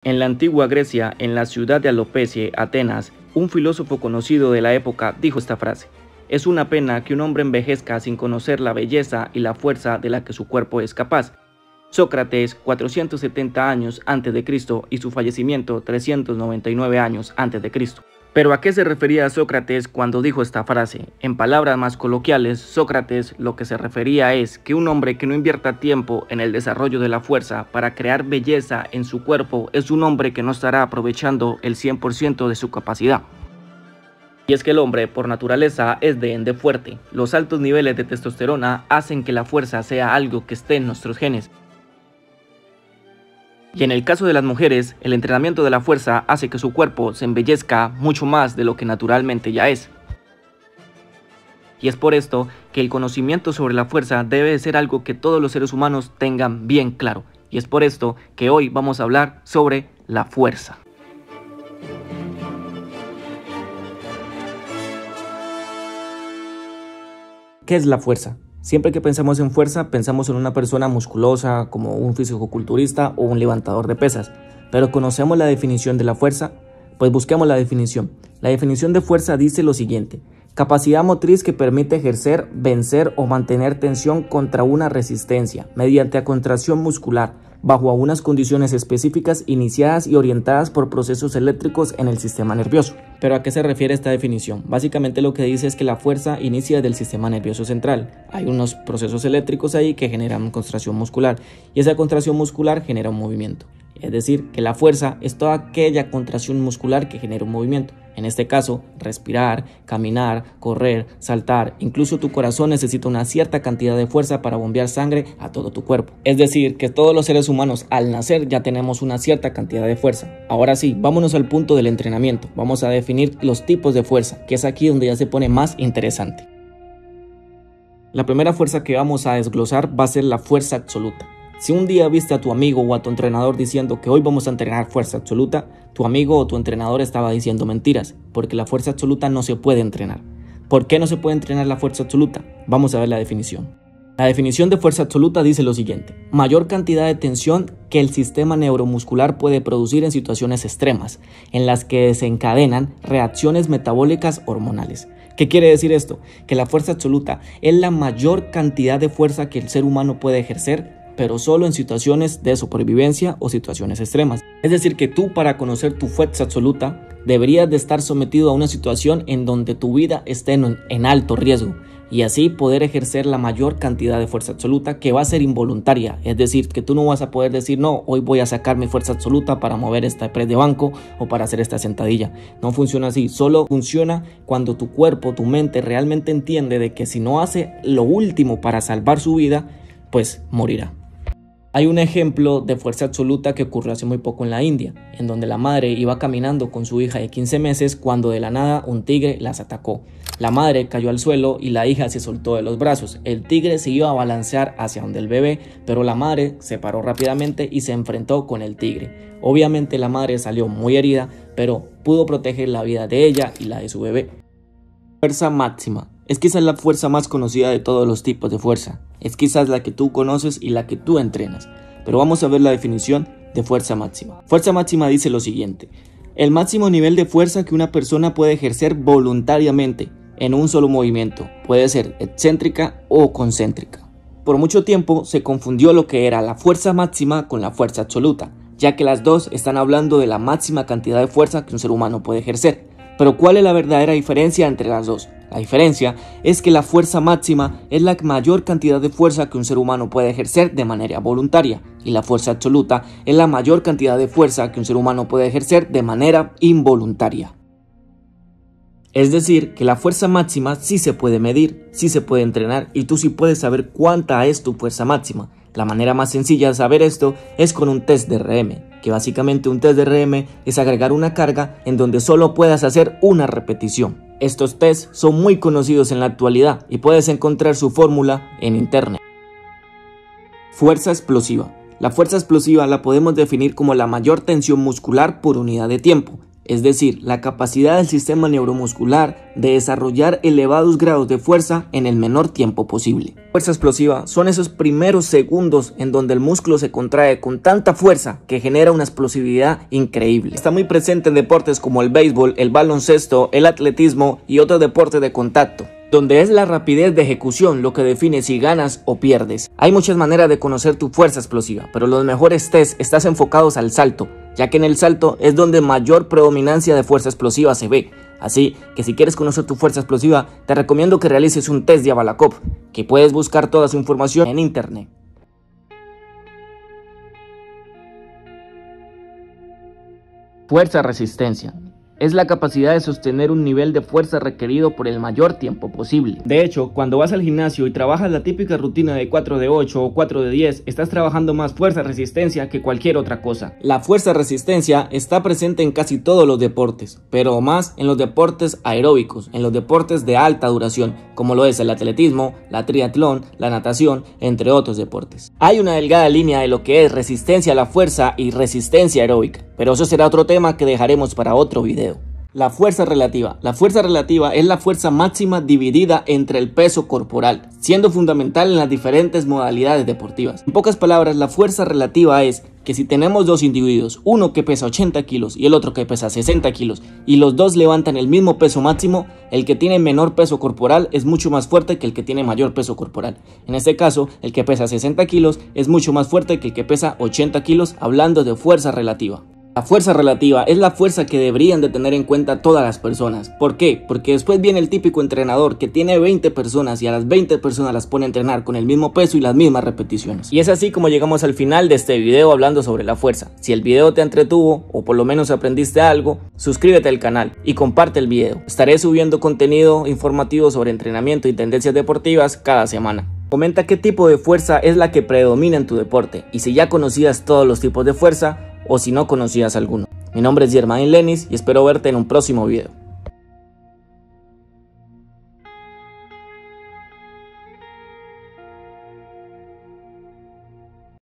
En la antigua Grecia, en la ciudad de Alopecie, Atenas, un filósofo conocido de la época dijo esta frase: es una pena que un hombre envejezca sin conocer la belleza y la fuerza de la que su cuerpo es capaz. Sócrates, 470 años antes de Cristo, y su fallecimiento 399 años antes de Cristo. ¿Pero a qué se refería Sócrates cuando dijo esta frase? En palabras más coloquiales, Sócrates lo que se refería es que un hombre que no invierta tiempo en el desarrollo de la fuerza para crear belleza en su cuerpo es un hombre que no estará aprovechando el 100% de su capacidad. Y es que el hombre, por naturaleza, es de ende fuerte. Los altos niveles de testosterona hacen que la fuerza sea algo que esté en nuestros genes. Y en el caso de las mujeres, el entrenamiento de la fuerza hace que su cuerpo se embellezca mucho más de lo que naturalmente ya es. Y es por esto que el conocimiento sobre la fuerza debe ser algo que todos los seres humanos tengan bien claro. Y es por esto que hoy vamos a hablar sobre la fuerza. ¿Qué es la fuerza? Siempre que pensamos en fuerza, pensamos en una persona musculosa como un fisicoculturista o un levantador de pesas. ¿Pero conocemos la definición de la fuerza? Pues busquemos la definición. La definición de fuerza dice lo siguiente: capacidad motriz que permite ejercer, vencer o mantener tensión contra una resistencia mediante contracción muscular, bajo unas condiciones específicas iniciadas y orientadas por procesos eléctricos en el sistema nervioso. ¿Pero a qué se refiere esta definición? Básicamente lo que dice es que la fuerza inicia del sistema nervioso central. Hay unos procesos eléctricos ahí que generan contracción muscular y esa contracción muscular genera un movimiento. Es decir, que la fuerza es toda aquella contracción muscular que genera un movimiento. En este caso, respirar, caminar, correr, saltar, incluso tu corazón necesita una cierta cantidad de fuerza para bombear sangre a todo tu cuerpo. Es decir, que todos los seres humanos al nacer ya tenemos una cierta cantidad de fuerza. Ahora sí, vámonos al punto del entrenamiento. Vamos a definir los tipos de fuerza, que es aquí donde ya se pone más interesante. La primera fuerza que vamos a desglosar va a ser la fuerza absoluta. Si un día viste a tu amigo o a tu entrenador diciendo que hoy vamos a entrenar fuerza absoluta, tu amigo o tu entrenador estaba diciendo mentiras, porque la fuerza absoluta no se puede entrenar. ¿Por qué no se puede entrenar la fuerza absoluta? Vamos a ver la definición. La definición de fuerza absoluta dice lo siguiente: mayor cantidad de tensión que el sistema neuromuscular puede producir en situaciones extremas, en las que desencadenan reacciones metabólicas hormonales. ¿Qué quiere decir esto? Que la fuerza absoluta es la mayor cantidad de fuerza que el ser humano puede ejercer, pero solo en situaciones de supervivencia o situaciones extremas. Es decir, que tú, para conocer tu fuerza absoluta, deberías de estar sometido a una situación en donde tu vida esté en alto riesgo y así poder ejercer la mayor cantidad de fuerza absoluta, que va a ser involuntaria. Es decir, que tú no vas a poder decir: no, hoy voy a sacar mi fuerza absoluta para mover esta press de banco o para hacer esta sentadilla. No funciona así, solo funciona cuando tu cuerpo, tu mente realmente entiende de que si no hace lo último para salvar su vida, pues morirá. Hay un ejemplo de fuerza absoluta que ocurrió hace muy poco en la India, en donde la madre iba caminando con su hija de 15 meses cuando de la nada un tigre las atacó. La madre cayó al suelo y la hija se soltó de los brazos. El tigre se iba a balancear hacia donde el bebé, pero la madre se paró rápidamente y se enfrentó con el tigre. Obviamente la madre salió muy herida, pero pudo proteger la vida de ella y la de su bebé. Fuerza máxima. Es quizás la fuerza más conocida de todos los tipos de fuerza. Es quizás la que tú conoces y la que tú entrenas. Pero vamos a ver la definición de fuerza máxima. Fuerza máxima dice lo siguiente: el máximo nivel de fuerza que una persona puede ejercer voluntariamente en un solo movimiento. Puede ser excéntrica o concéntrica. Por mucho tiempo se confundió lo que era la fuerza máxima con la fuerza absoluta, ya que las dos están hablando de la máxima cantidad de fuerza que un ser humano puede ejercer. Pero ¿cuál es la verdadera diferencia entre las dos? La diferencia es que la fuerza máxima es la mayor cantidad de fuerza que un ser humano puede ejercer de manera voluntaria, y la fuerza absoluta es la mayor cantidad de fuerza que un ser humano puede ejercer de manera involuntaria. Es decir, que la fuerza máxima sí se puede medir, sí se puede entrenar, y tú sí puedes saber cuánta es tu fuerza máxima. La manera más sencilla de saber esto es con un test de RM, que básicamente un test de RM es agregar una carga en donde solo puedas hacer una repetición. Estos tests son muy conocidos en la actualidad y puedes encontrar su fórmula en internet. Fuerza explosiva. La fuerza explosiva la podemos definir como la mayor tensión muscular por unidad de tiempo. es decir, la capacidad del sistema neuromuscular de desarrollar elevados grados de fuerza en el menor tiempo posible. Fuerza explosiva son esos primeros segundos en donde el músculo se contrae con tanta fuerza que genera una explosividad increíble. Está muy presente en deportes como el béisbol, el baloncesto, el atletismo y otros deportes de contacto, donde es la rapidez de ejecución lo que define si ganas o pierdes. Hay muchas maneras de conocer tu fuerza explosiva, pero los mejores test están enfocados al salto, ya que en el salto es donde mayor predominancia de fuerza explosiva se ve. Así que si quieres conocer tu fuerza explosiva, te recomiendo que realices un test de Abalakov, que puedes buscar toda su información en internet. Fuerza-resistencia es la capacidad de sostener un nivel de fuerza requerido por el mayor tiempo posible. De hecho, cuando vas al gimnasio y trabajas la típica rutina de 4 de 8 o 4 de 10, estás trabajando más fuerza-resistencia que cualquier otra cosa. La fuerza-resistencia está presente en casi todos los deportes, pero más en los deportes aeróbicos, en los deportes de alta duración, como lo es el atletismo, la triatlón, la natación, entre otros deportes. Hay una delgada línea de lo que es resistencia a la fuerza y resistencia aeróbica, pero eso será otro tema que dejaremos para otro video. La fuerza relativa. La fuerza relativa es la fuerza máxima dividida entre el peso corporal, siendo fundamental en las diferentes modalidades deportivas. En pocas palabras, la fuerza relativa es que si tenemos dos individuos, uno que pesa 80 kilos y el otro que pesa 60 kilos, y los dos levantan el mismo peso máximo, el que tiene menor peso corporal es mucho más fuerte que el que tiene mayor peso corporal. En este caso, el que pesa 60 kilos es mucho más fuerte que el que pesa 80 kilos, hablando de fuerza relativa. La fuerza relativa es la fuerza que deberían de tener en cuenta todas las personas. ¿Por qué? Porque después viene el típico entrenador que tiene 20 personas y a las 20 personas las pone a entrenar con el mismo peso y las mismas repeticiones. Y es así como llegamos al final de este video hablando sobre la fuerza. Si el video te entretuvo o por lo menos aprendiste algo, suscríbete al canal y comparte el video. Estaré subiendo contenido informativo sobre entrenamiento y tendencias deportivas cada semana. Comenta qué tipo de fuerza es la que predomina en tu deporte y si ya conocías todos los tipos de fuerza o si no conocías alguno. Mi nombre es Germain Lenis y espero verte en un próximo video.